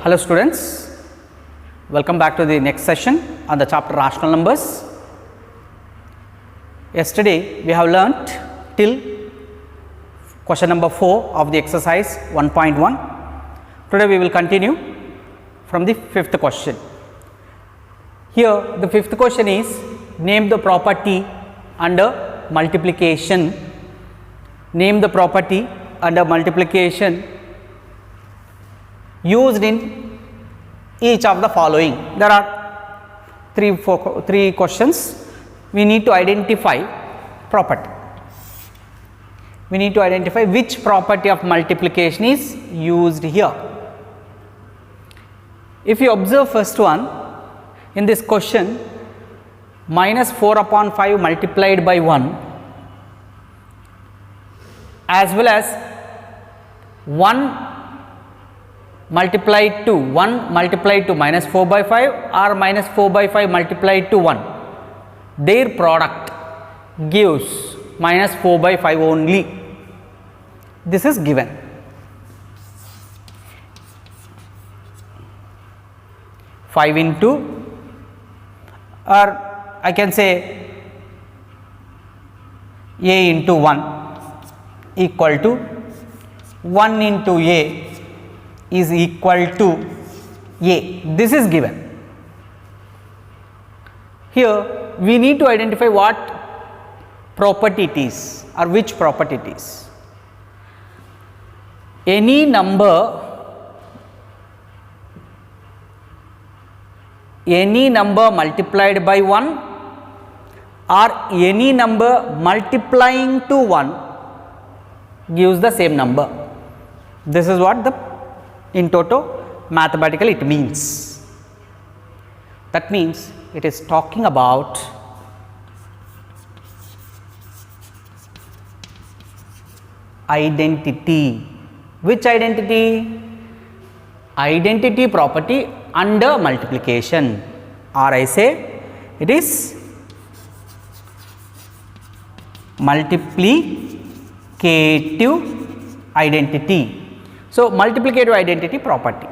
Hello students, welcome back to the next session on the chapter rational numbers. Yesterday we have learnt till question number 4 of the exercise 1.1. Today we will continue from the fifth question. Here the fifth question is name the property under multiplication. Name the property under multiplication used in each of the following. There are three questions. We need to identify property. We need to identify which property of multiplication is used here. If you observe first one, in this question minus 4 upon 5 multiplied by 1 as well as 1 multiplied to minus 4 by 5 or minus 4 by 5 multiplied to 1, their product gives minus 4 by 5 only. This is given. Five into, or I can say a into 1 equal to 1 into a is equal to a. This is given. Here we need to identify what property it is or which property it is. Any number multiplied by 1 or any number multiplying to 1 gives the same number. This is what the in toto mathematically it means. That means it is talking about identity. Which identity? Identity property under multiplication, or I say it is multiplicative identity. So, multiplicative identity property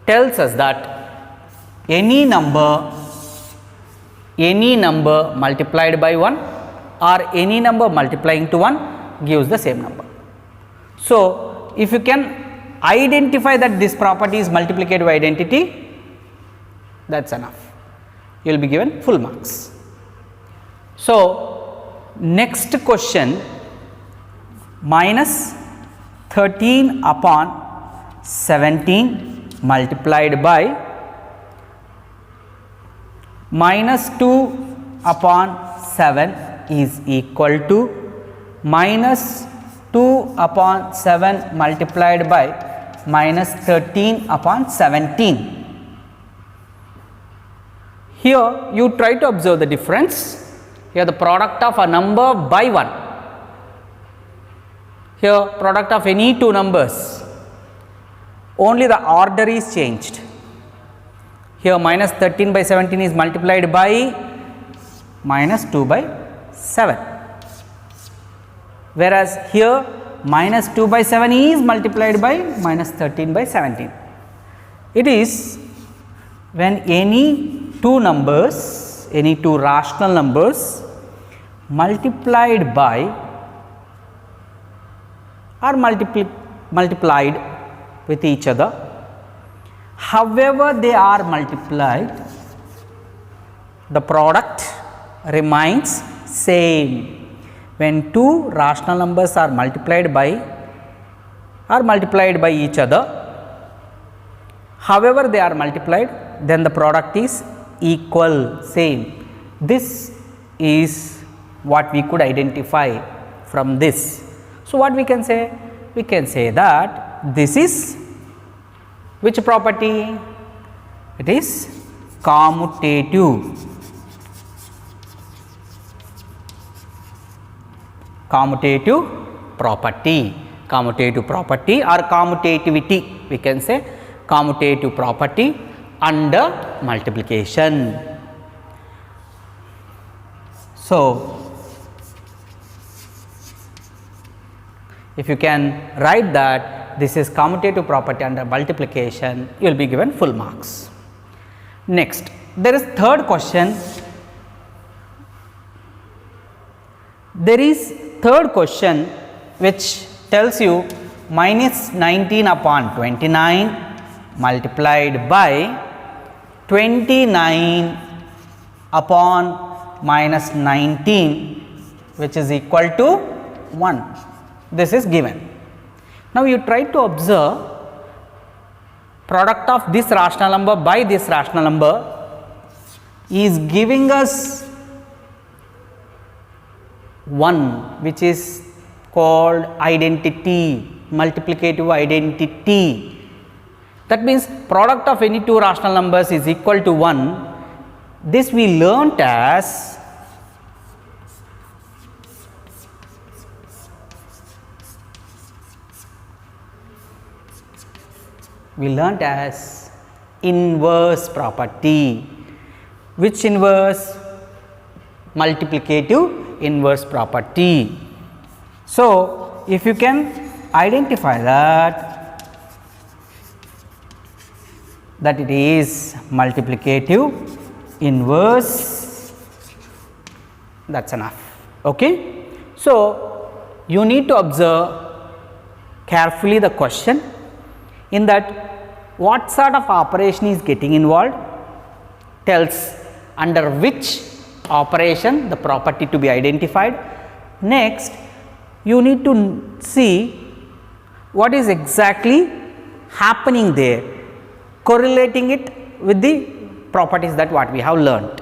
tells us that any number multiplied by 1 or any number multiplying to 1 gives the same number. So, if you can identify that this property is multiplicative identity, that is enough. You will be given full marks. So, next question, minus 13 upon 17 multiplied by minus 2 upon 7 is equal to minus 2 upon 7 multiplied by minus 13 upon 17. Here you try to observe the difference. Here the product of a number by 1. Here product of any two numbers, only the order is changed. Here minus 13 by 17 is multiplied by minus 2 by 7, whereas here minus 2 by 7 is multiplied by minus 13 by 17. It is when any two numbers, any two rational numbers multiplied by or multiplied with each other, however they are multiplied, the product remains same. When two rational numbers are multiplied by each other, however they are multiplied, then the product is equal, same. This is what we could identify from this. So, what we can say? We can say that this is which property? It is commutative. Commutative property. Commutative property or commutativity, we can say commutative property under multiplication. So, if you can write that this is commutative property under multiplication, you will be given full marks. Next, there is third question. There is third question which tells you minus 19 upon 29 multiplied by 29 upon minus 19, which is equal to 1. This is given. Now, you try to observe product of this rational number by this rational number is giving us 1, which is called identity, multiplicative identity. That means product of any two rational numbers is equal to 1. This we learnt as inverse property. Which inverse? Multiplicative inverse property. So, if you can identify that it is multiplicative inverse, that is enough. Okay? So, you need to observe carefully the question, in that what sort of operation is getting involved, tells under which operation the property to be identified. Next, you need to see what is exactly happening there, correlating it with the properties that what we have learnt.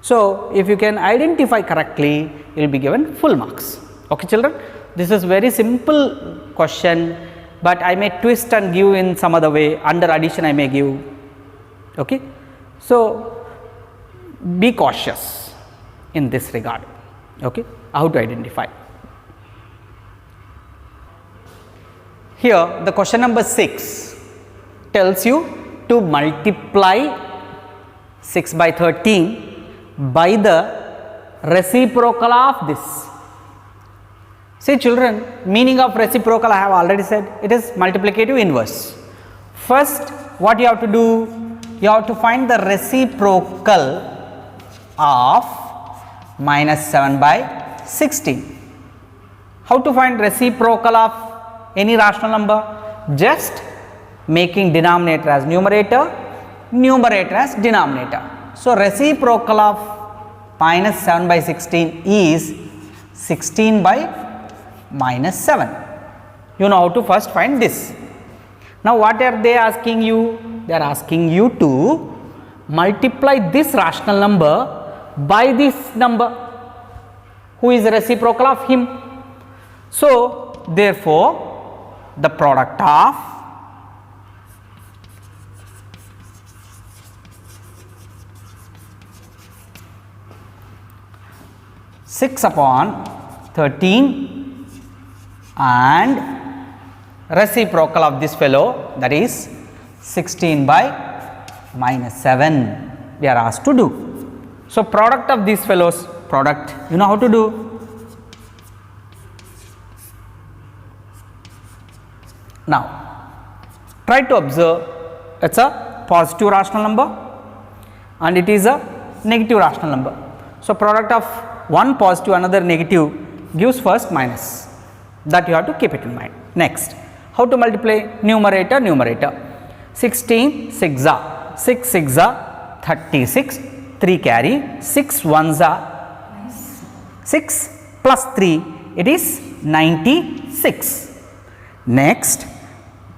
So, if you can identify correctly, you will be given full marks. Okay, children, this is very simple question, but I may twist and give in some other way. Under addition I may give. Okay. So, be cautious in this regard. Okay. How to identify. Here the question number 6 tells you to multiply 6 by 13 by the reciprocal of this. See children, meaning of reciprocal I have already said, it is multiplicative inverse. First, what you have to do? You have to find the reciprocal of minus 7 by 16. How to find reciprocal of any rational number? Just making denominator as numerator, numerator as denominator. So, reciprocal of minus 7 by 16 is 16 by minus 7. You know how to first find this. Now, what are they asking you? They are asking you to multiply this rational number by this number, who is the reciprocal of him. So, therefore, the product of (6 upon 13) and reciprocal of this fellow, that is 16 by minus 7, we are asked to do. So, product of these fellows, product, you know how to do. Now, try to observe, it is a positive rational number and it is a negative rational number. So, product of one positive, another negative gives first minus, that you have to keep it in mind. Next, how to multiply numerator, numerator. 16 6 are 6 6 are 36, 3 carry, 6 ones are 6 plus 3, it is 96. Next,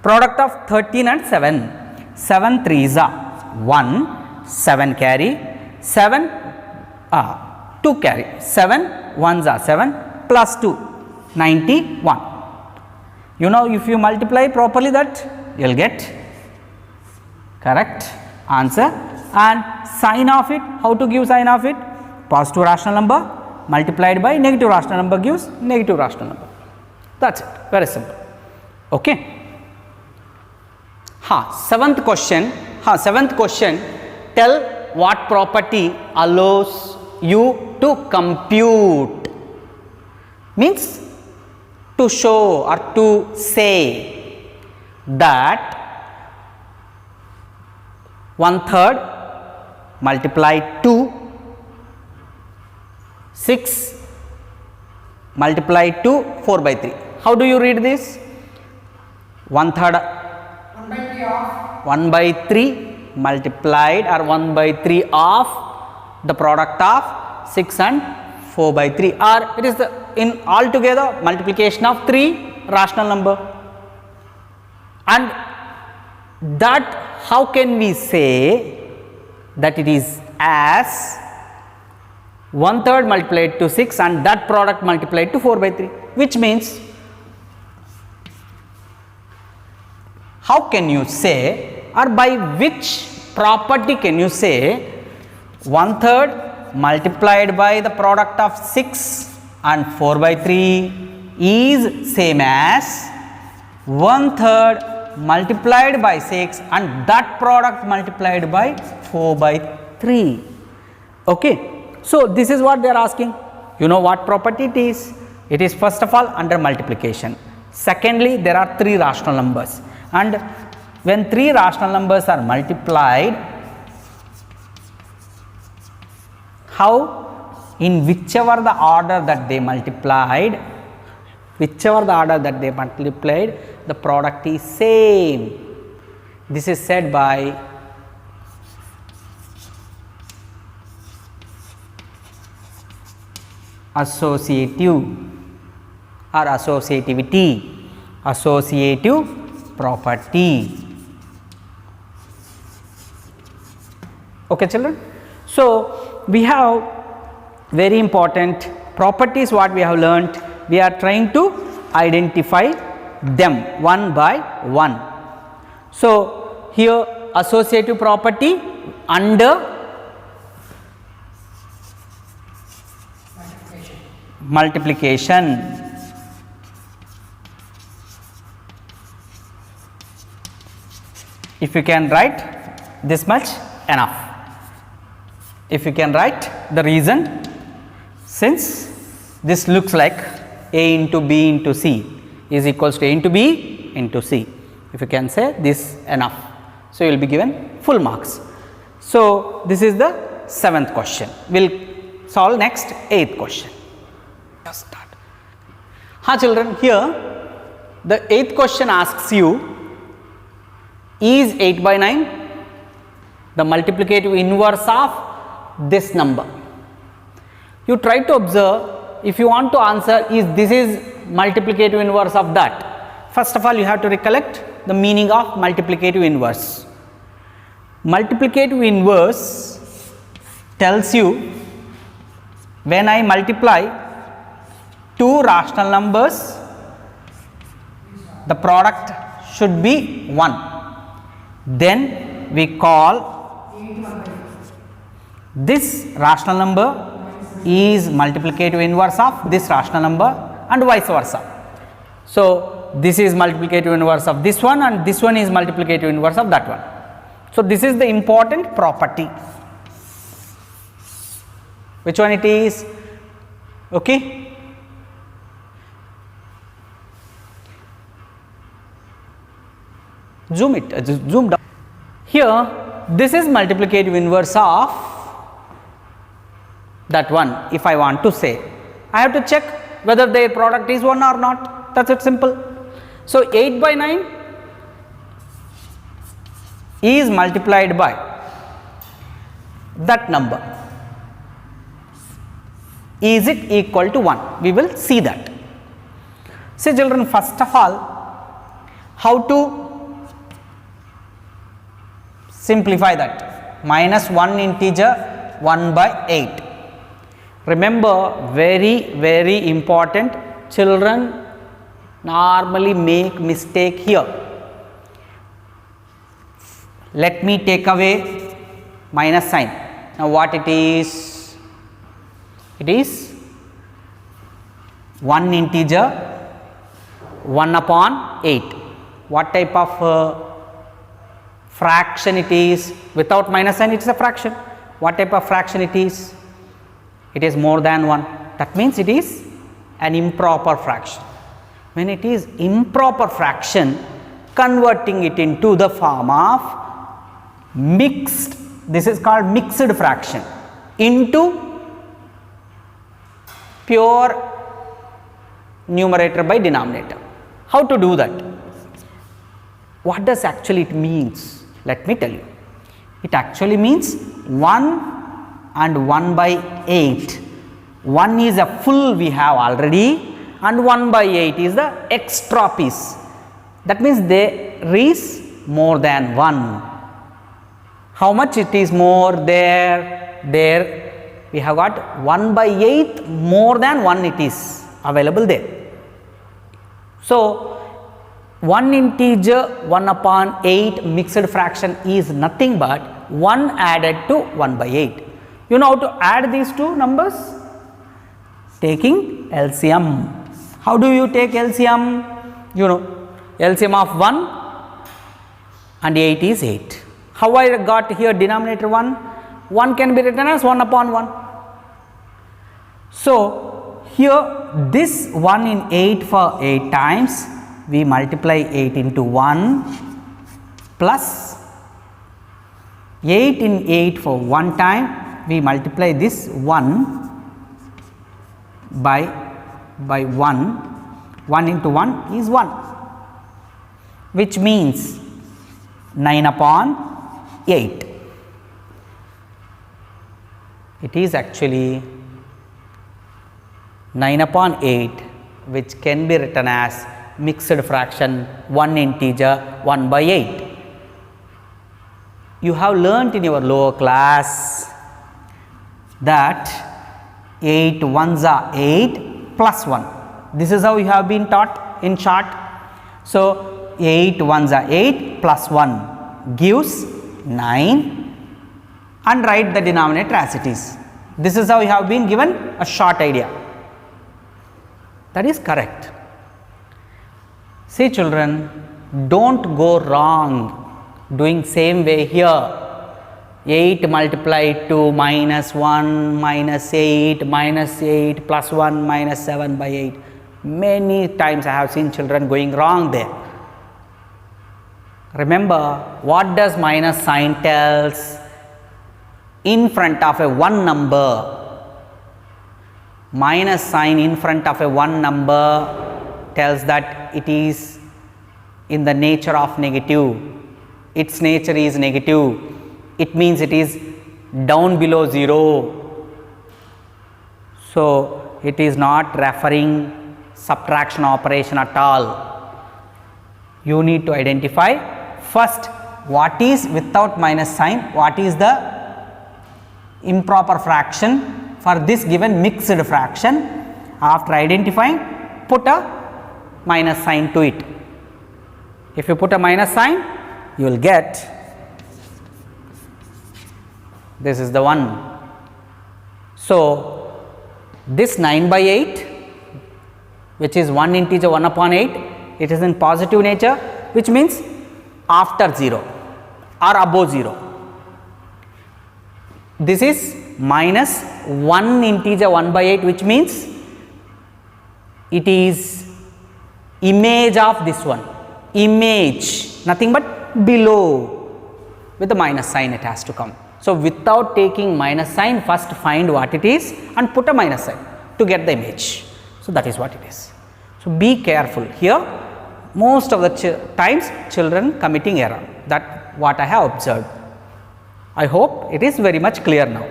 product of 13 and 7, 7 3s are 1, 7 carry, 7 2 carry, 7 ones are 7 plus 2, 91. You know, if you multiply properly that, you will get correct answer. And sign of it, how to give sign of it? Positive rational number multiplied by negative rational number gives negative rational number. That is it, very simple. Okay. Seventh question, tell what property allows you to compute. Means to show or to say that 1/3 multiplied to 6 multiplied to 4/3. How do you read this? 1/3 1/3 multiplied or 1/3 of the product of 6 and 4/3, or it is the in altogether multiplication of 3 rational number. And that, how can we say that it is as 1/3 multiplied to 6 and that product multiplied to 4/3, which means, how can you say, or by which property can you say 1/3 multiplied by the product of 6 and 4/3 is same as 1/3 multiplied by 6 and that product multiplied by 4/3? Okay. So, this is what they are asking. You know what property it is? It is first of all under multiplication. Secondly, there are 3 rational numbers, and when 3 rational numbers are multiplied, how, in whichever the order that they multiplied, the product is same. This is said by associative or associative property. Okay, children. So, we have very important properties what we have learnt. We are trying to identify them one by one. So, here associative property under multiplication. If you can write this much, enough. If you can write the reason, since this looks like A into B into C is equals to A into B into C. If you can say this, enough. So, you will be given full marks. So, this is the 7th question. We will solve next 8th question. Just start. Children, here the 8th question asks you, is 8/9 the multiplicative inverse of this number? You try to observe. If you want to answer this is multiplicative inverse of that, first of all you have to recollect the meaning of multiplicative inverse. Multiplicative inverse tells you when I multiply 2 rational numbers, the product should be 1. Then we call this rational number is multiplicative inverse of this rational number and vice versa. So, this is multiplicative inverse of this one and this one is multiplicative inverse of that one. So, this is the important property. Which one it is? Okay. Zoom it, zoom down. Here, this is multiplicative inverse of that one. If I want to say, I have to check whether their product is 1 or not. That's it, simple. So, 8/9 is multiplied by that number. Is it equal to 1? We will see that. See, children, first of all, how to simplify that? Minus 1 integer 1/8. Remember, very important, children normally make mistake here. Let me take away minus sign. Now, what it is? It is 1 integer 1/8. What type of fraction it is? Without minus sign, it is a fraction. What type of fraction it is? It is more than 1. That means it is an improper fraction. when it is improper fraction, converting it into the form of mixed, this is called mixed fraction, into pure numerator by denominator. How to do that? What does actually it means? Let me tell you. It actually means 1 and 1 by 8. 1 is a full we have already and 1 by 8 is the extra piece. That means there is more than 1. How much it is more there? There we have got 1 by 8 more than 1 it is available there. So, 1 integer 1 upon 8 mixed fraction is nothing but 1 added to 1 by 8. You know how to add these two numbers? Taking LCM. How do you take LCM? You know, LCM of 1 and 8 is 8. How I got here denominator 1? 1 can be written as 1 upon 1. So, here this 1 in 8 for 8 times, we multiply 8 into 1 plus 8 in 8 for 1 time, we multiply this 1 by 1, 1 into 1 is 1, which means 9 upon 8. It is actually 9 upon 8, which can be written as mixed fraction 1 integer 1 by 8. You have learnt in your lower class that 8 ones are 8 plus 1. This is how you have been taught in chart. So, 8 ones are 8 plus 1 gives 9 and write the denominator as it is. This is how you have been given a short idea. That is correct. See children, don't go wrong doing same way here. 8 multiplied to minus 1 minus 8 minus 8 plus 1 minus 7 by 8. Many times I have seen children going wrong there. Remember, what does minus sign tells? In front of a 1 number, minus sign in front of a 1 number tells that it is in the nature of negative. Its nature is negative. It means it is down below 0. So, it is not referring subtraction operation at all. You need to identify first what is without minus sign, what is the improper fraction for this given mixed fraction. After identifying, put a minus sign to it. If you put a minus sign, you will get this is the one. So, this 9 by 8, which is 1 integer 1 upon 8, it is in positive nature, which means after 0 or above 0. This is minus 1 integer 1 by 8, which means it is image of this one, image, nothing but below, with the minus sign it has to come. So, without taking minus sign, first find what it is and put a minus sign to get the image. So, that is what it is. So, be careful here. Most of the times children committing error, that what I have observed. I hope it is very much clear now.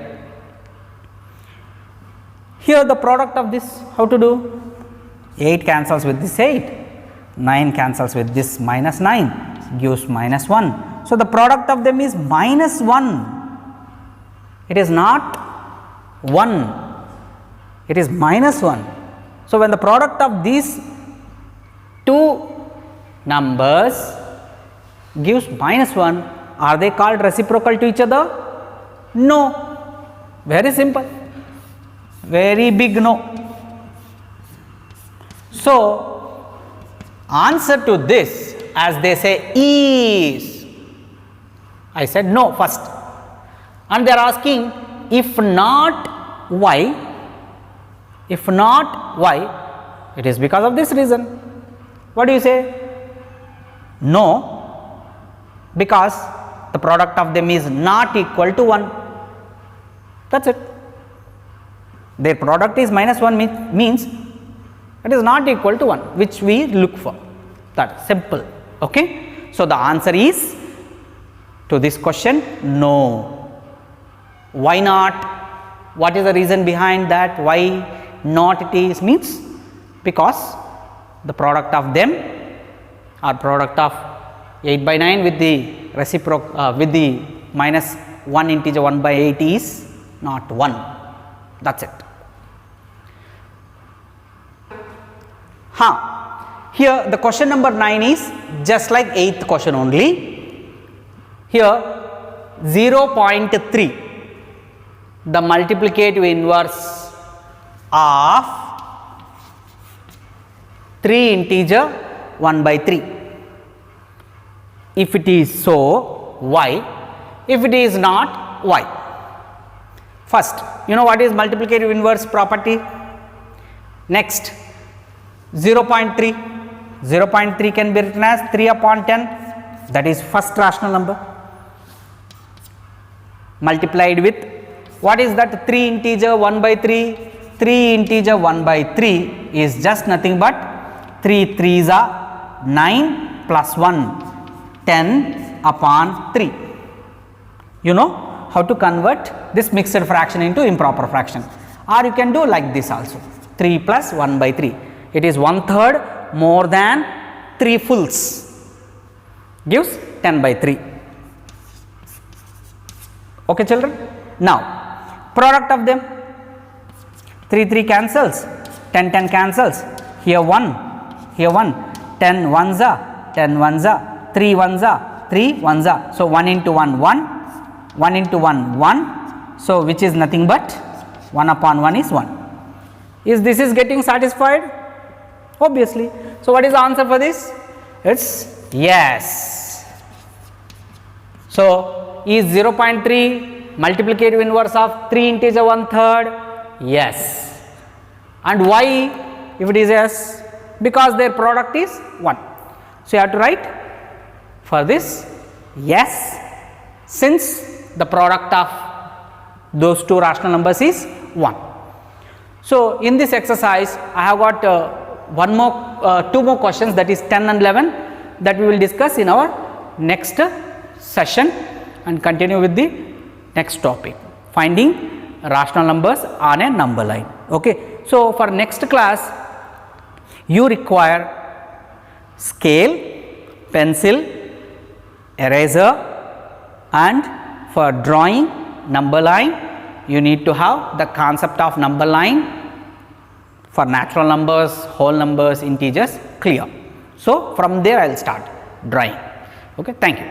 Here the product of this, how to do? 8 cancels with this 8, 9 cancels with this minus 9, gives minus 1. So, the product of them is minus 1. It is not 1, it is minus 1. So, when the product of these two numbers gives minus 1, are they called reciprocal to each other? No. Very simple. Very big no. So, answer to this, as they say, is, I said no first, and they are asking if not why, if not why, it is because of this reason. What do you say? No, because the product of them is not equal to 1. That's it. Their product is minus 1 means it is not equal to 1, which we look for. That is simple. Okay. So, the answer is to this question, no. Why not? What is the reason behind that? Why not it is? Means because the product of them or product of 8 by 9 with the with the minus 1 integer 1 by 8 is not 1. That is it. Here the question number 9 is just like 8th question only. Here 0.3, the multiplicative inverse of 3 integer 1 by 3. If it is so, why? If it is not, why? First, you know what is multiplicative inverse property? Next, 0.3. 0.3 can be written as 3 upon 10, that is first rational number, multiplied with what is that 3 integer 1 by 3? 3 integer 1 by 3 is just nothing but 3 3s are 9 plus 1, 10 upon 3. You know how to convert this mixed fraction into improper fraction, or you can do like this also, 3 plus 1 by 3. It is 1/3 more than 3 fulls, gives 10 by 3. Okay children. Now product of them, 3 3 cancels, 10 10 cancels, here 1, here 1, 10 ones are, 10 ones are, 3 ones are, 3 ones are. So 1 into 1 1, 1 into 1 1, so which is nothing but 1 upon 1 is 1. Is this is getting satisfied? Obviously. So what is the answer for this? It's yes. So is 0.3 multiplicative inverse of 3 integer 1/3? Yes. And why if it is yes? Because their product is 1. So you have to write for this yes, since the product of those two rational numbers is 1. So in this exercise I have got two more questions, that is 10 and 11, that we will discuss in our next session and continue with the next topic, finding rational numbers on a number line. Okay. So for next class you require scale, pencil, eraser, and for drawing number line you need to have the concept of number line for natural numbers, whole numbers, integers clear. So from there I will start drawing. Okay, thank you.